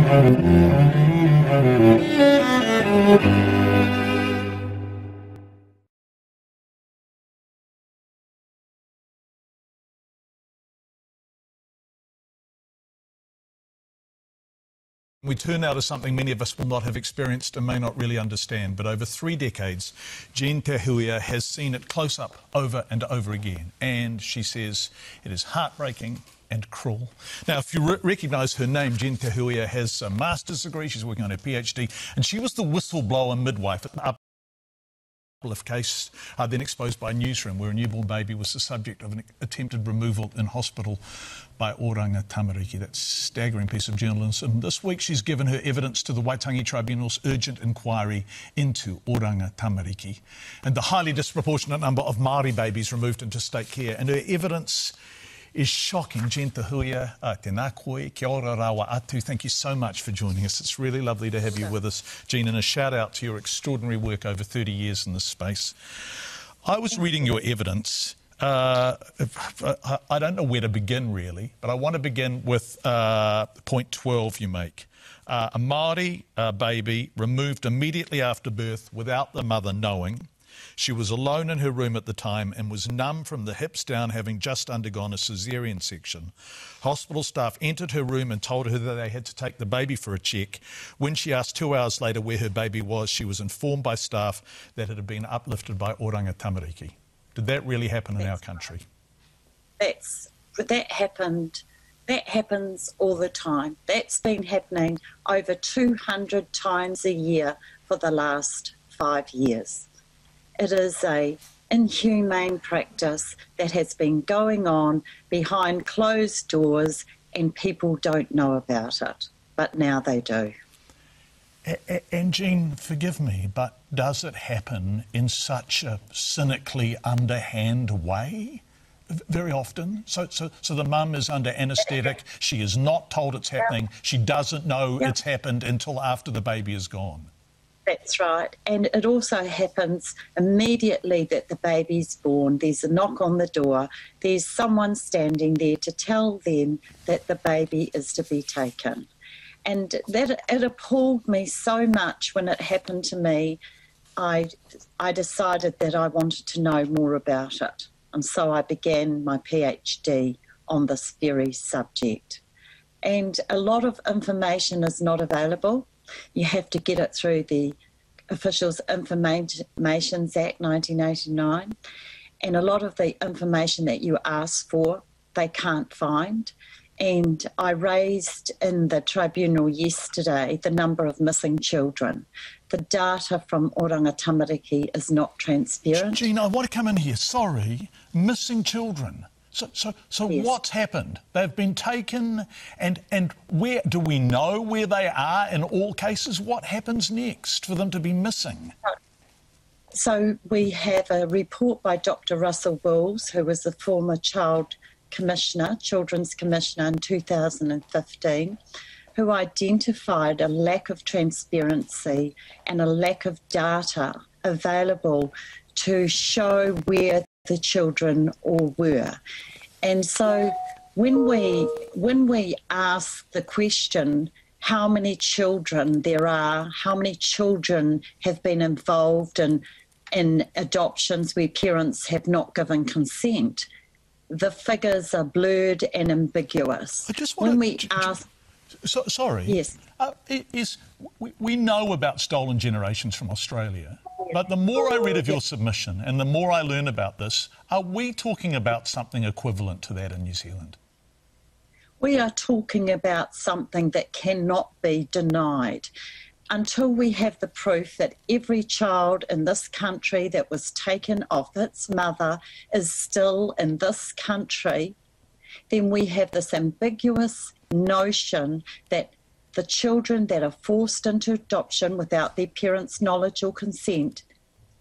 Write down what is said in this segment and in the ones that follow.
We turn now to something many of us will not have experienced and may not really understand, but over 3 decades, Jean Tahuia has seen it close up over and over again, and she says it is heartbreaking and cruel. Now, if you recognise her name, Jean Tahuia has a master's degree, she's working on her PhD, and she was the whistleblower midwife at the Uplift case, then exposed by Newsroom, where a newborn baby was the subject of an attempted removal in hospital by Oranga Tamariki. That's a staggering piece of journalism. This week she's given her evidence to the Waitangi Tribunal's urgent inquiry into Oranga Tamariki and the highly disproportionate number of Māori babies removed into state care. And her evidence is shocking. Jean Tahuia, tēnā koe, kia ora rawa atu. Thank you so much for joining us. It's really lovely to have you with us, Jean, and a shout out to your extraordinary work over 30 years in this space. I was reading your evidence. I don't know where to begin, really, but I want to begin with point 12 you make. A Māori baby removed immediately after birth without the mother knowing. She was alone in her room at the time and was numb from the hips down, having just undergone a caesarean section. Hospital staff entered her room and told her that they had to take the baby for a check. When she asked 2 hours later where her baby was, she was informed by staff that it had been uplifted by Oranga Tamariki. Did that really happen in our country? That happened. That happens all the time. That's been happening over 200 times a year for the last 5 years. It is an inhumane practice that has been going on behind closed doors and people don't know about it, but now they do. And Jean, forgive me, but does it happen in such a cynically underhand way very often? So the mum is under anaesthetic, she is not told it's happening, she doesn't know it's happened until after the baby is gone. That's right. And it also happens immediately that the baby's born. There's a knock on the door. There's someone standing there to tell them that the baby is to be taken. And that it appalled me so much when it happened to me. I decided that I wanted to know more about it. And so I began my PhD on this very subject. And a lot of information is not available. You have to get it through the Officials Informations Act 1989. And a lot of the information that you ask for, they can't find. And I raised in the tribunal yesterday the number of missing children. The data from Oranga Tamariki is not transparent. Jean, I want to come in here. Sorry, missing children. So yes. What's happened? They've been taken, and where do we know where they are in all cases? What happens next for them to be missing? So we have a report by Dr. Russell Bulls, who was the former Children's Commissioner in 2015, who identified a lack of transparency and a lack of data available to show where the children all were. And so when we ask the question how many children there are, how many children have been involved in adoptions where parents have not given consent, the figures are blurred and ambiguous. I just want sorry. Yes. We know about stolen generations from Australia. But the more I read of your submission and the more I learn about this, are we talking about something equivalent to that in New Zealand? We are talking about something that cannot be denied. Until we have the proof that every child in this country that was taken off its mother is still in this country, then we have this ambiguous notion that the children that are forced into adoption without their parents' knowledge or consent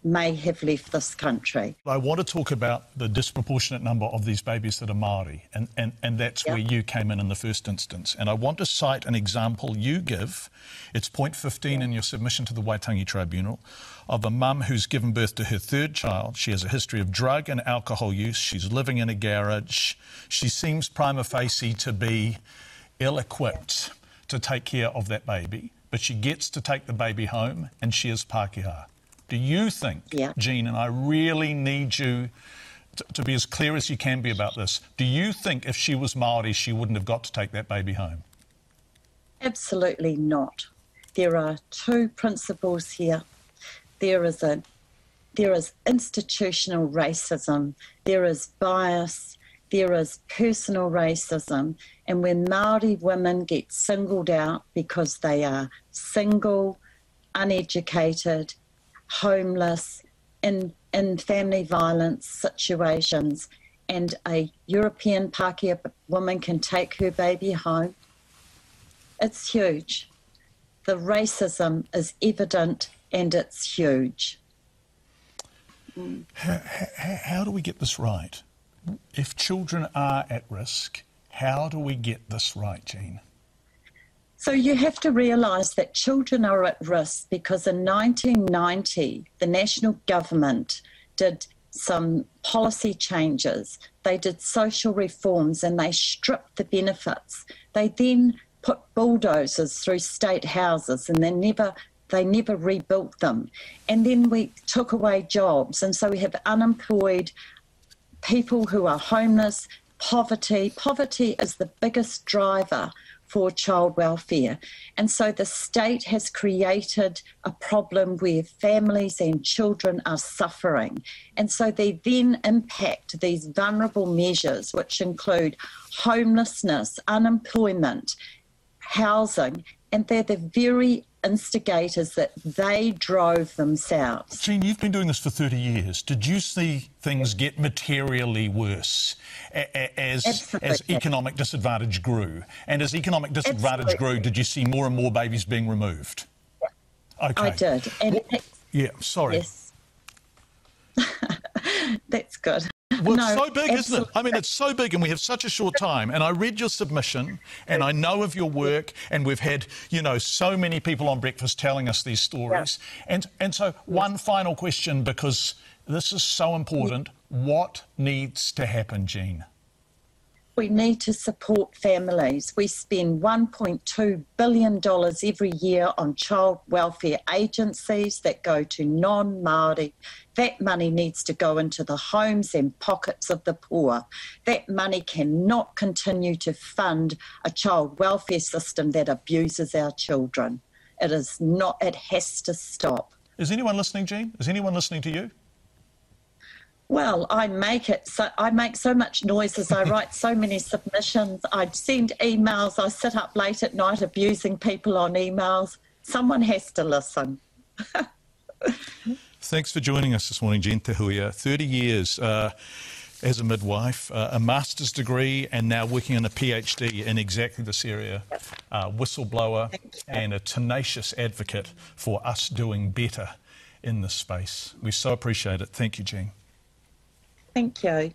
may have left this country. I want to talk about the disproportionate number of these babies that are Māori, and that's where you came in the first instance. And I want to cite an example you give. It's point 15 in your submission to the Waitangi Tribunal of a mum who's given birth to her third child. She has a history of drug and alcohol use. She's living in a garage. She seems prima facie to be ill-equipped to take care of that baby, but she gets to take the baby home and she is Pākehā. Do you think, Jean, and I really need you to be as clear as you can be about this, do you think if she was Māori, she wouldn't have got to take that baby home? Absolutely not. There are two principles here. There is institutional racism, there is bias, there is personal racism, and when Māori women get singled out because they are single, uneducated, homeless, in family violence situations, and a European Pākehā woman can take her baby home, it's huge. The racism is evident and it's huge. How do we get this right? If children are at risk, how do we get this right, Jean? So you have to realise that children are at risk because in 1990, the national government did some policy changes. They did social reforms and they stripped the benefits. They then put bulldozers through state houses and they never rebuilt them. And then we took away jobs. And so we have unemployed people who are homeless, poverty. Poverty is the biggest driver for child welfare. And so the state has created a problem where families and children are suffering. And so they then impact these vulnerable measures, which include homelessness, unemployment, housing, and they're the very instigators that they drove themselves. Jean, you've been doing this for 30 years. Did you see things get materially worse as economic disadvantage grew? And as economic disadvantage grew, did you see more and more babies being removed? Yeah. Okay. I did. And yeah, sorry. Yes. That's good. Well, it's so big, isn't it? I mean, it's so big and we have such a short time. And I read your submission and I know of your work and we've had, you know, so many people on Breakfast telling us these stories. Yeah. And so one final question, because this is so important. What needs to happen, Jean? We need to support families. We spend $1.2 billion every year on child welfare agencies that go to non-Māori. That money needs to go into the homes and pockets of the poor. That money cannot continue to fund a child welfare system that abuses our children. It is not, it has to stop. Is anyone listening, Jean? Is anyone listening to you? Well, I make so much noise as I write so many submissions. I send emails. I sit up late at night abusing people on emails. Someone has to listen. Thanks for joining us this morning, Jean Te Huia. 30 years as a midwife, a master's degree, and now working on a PhD in exactly this area. Whistleblower and a tenacious advocate for us doing better in this space. We so appreciate it. Thank you, Jean. Thank you.